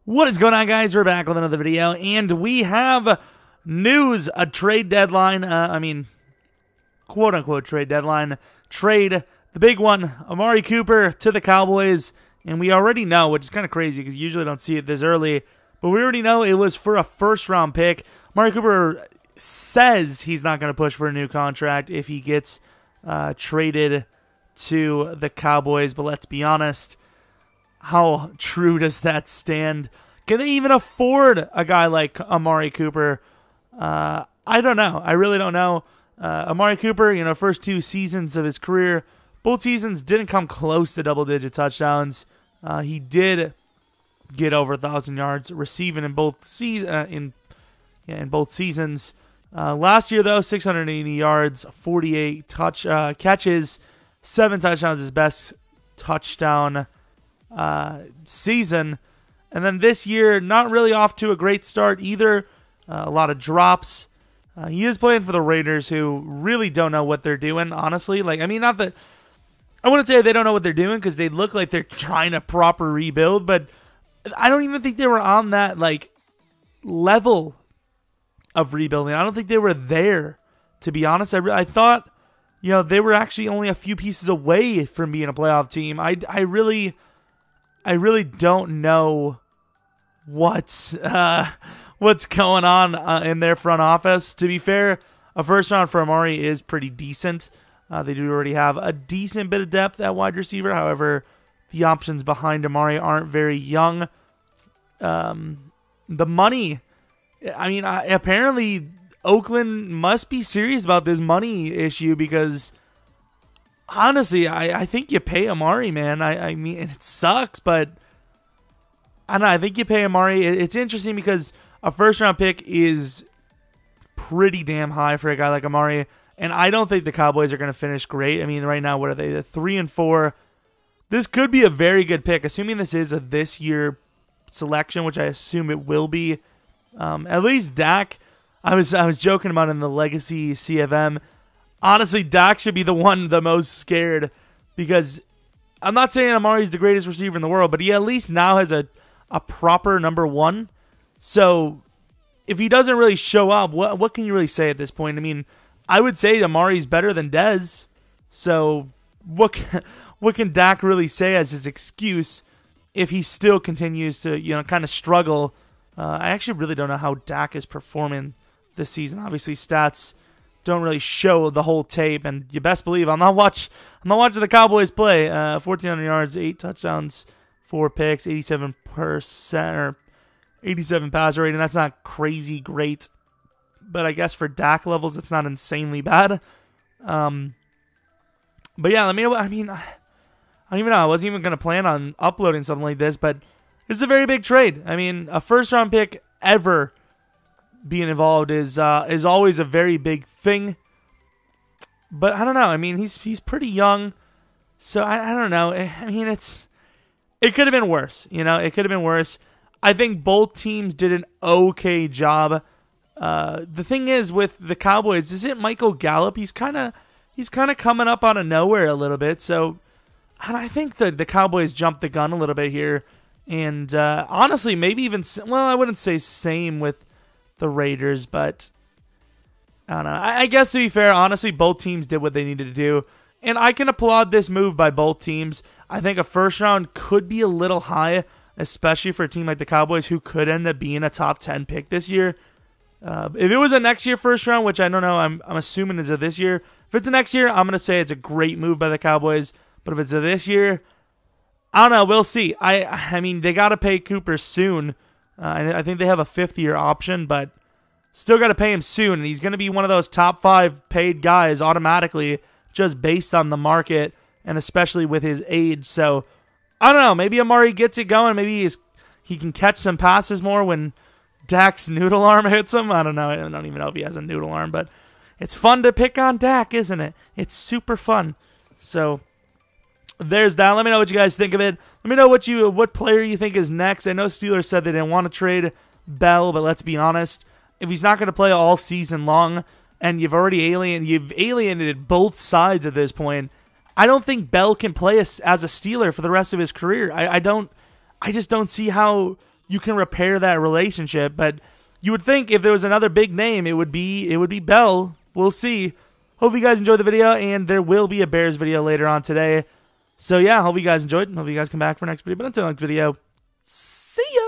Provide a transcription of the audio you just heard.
What is going on, guys? We're back with another video, and we have news, a trade deadline, quote-unquote trade deadline, the big one, Amari Cooper to the Cowboys, and we already know, which is kind of crazy because you usually don't see it this early, but we already know it was for a first-round pick. Amari Cooper says he's not going to push for a new contract if he gets traded to the Cowboys, but let's be honest, how true does that stand? Can they even afford a guy like Amari Cooper? I don't know. I really don't know. Amari Cooper, first 2 seasons of his career, both seasons didn't come close to double-digit touchdowns. He did get over 1,000 yards receiving in both seasons. Last year, though, 680 yards, 48 catches, 7 touchdowns, his best touchdown season. And then this year, not really off to a great start either. A lot of drops. He is playing for the Raiders, who really don't know what they're doing, honestly. Not that I wouldn't say they don't know what they're doing, because they look like they're trying a proper rebuild, but I don't even think they were on that level of rebuilding. I don't think they were there, to be honest. I thought they were actually only a few pieces away from being a playoff team. I really don't know what's going on in their front office. To be fair, a first round for Amari is pretty decent. They do already have a decent bit of depth at wide receiver. However, the options behind Amari aren't very young. The money, apparently Oakland must be serious about this money issue, because honestly, I think you pay Amari, man. I mean, it sucks, but I don't know. I think you pay Amari. It's interesting because a first-round pick is pretty damn high for a guy like Amari, and I don't think the Cowboys are going to finish great. I mean, right now, what are they? They're 3-4. This could be a very good pick, assuming this is a this-year selection, which I assume it will be. At least Dak, I was joking about in the Legacy CFM. Honestly, Dak should be the most scared, because I'm not saying Amari's the greatest receiver in the world, but he at least now has a proper number 1. So if he doesn't really show up, what can you really say at this point? I mean, I would say Amari's better than Dez. So what can Dak really say as his excuse if he still continues to kind of struggle? I actually really don't know how Dak is performing this season. Obviously, stats don't really show the whole tape, and you best believe I'm not watching the Cowboys play. 1,400 yards, 8 touchdowns, 4 picks, 87% or 87 passer rating. That's not crazy great, but I guess for Dak levels, it's not insanely bad. But yeah, let me know. I mean, I don't even know. I wasn't even going to plan on uploading something like this, but this is a very big trade. I mean, a first-round pick ever being involved is always a very big thing. But I don't know. I mean, he's pretty young, so I don't know. I mean, it could have been worse. It could have been worse. I think both teams did an okay job. The thing is with the Cowboys, is it Michael Gallup? He's kind of coming up out of nowhere a little bit. So, and I think that the Cowboys jumped the gun a little bit here. And honestly, maybe even, well, I wouldn't say same with the Raiders, but I don't know. I guess to be fair, honestly, both teams did what they needed to do. And I can applaud this move by both teams. I think a first round could be a little high, especially for a team like the Cowboys, who could end up being a top 10 pick this year. If it was a next year first round, which I don't know, I'm assuming it's a this year. If it's a next year, I'm going to say it's a great move by the Cowboys. But if it's a this year, I don't know. We'll see. I mean, they got to pay Cooper soon. I think they have a 5th-year option, but still got to pay him soon. And he's going to be one of those top 5 paid guys automatically, just based on the market, and especially with his age. So, I don't know. Maybe Amari gets it going. Maybe he can catch some passes more when Dak's noodle arm hits him. I don't know. I don't even know if he has a noodle arm, but it's fun to pick on Dak, isn't it? It's super fun. So, there's that. Let me know what you guys think of it. Let me know what player you think is next. I know Steelers said they didn't want to trade Bell, but let's be honest. If he's not going to play all season long, and you've alienated both sides at this point, I don't think Bell can play as a Steeler for the rest of his career. I just don't see how you can repair that relationship. But you would think if there was another big name, it would be Bell. We'll see. Hope you guys enjoyed the video, and there will be a Bears video later on today. So yeah, hope you guys enjoyed. Hope you guys come back for next video. But until next video, see ya.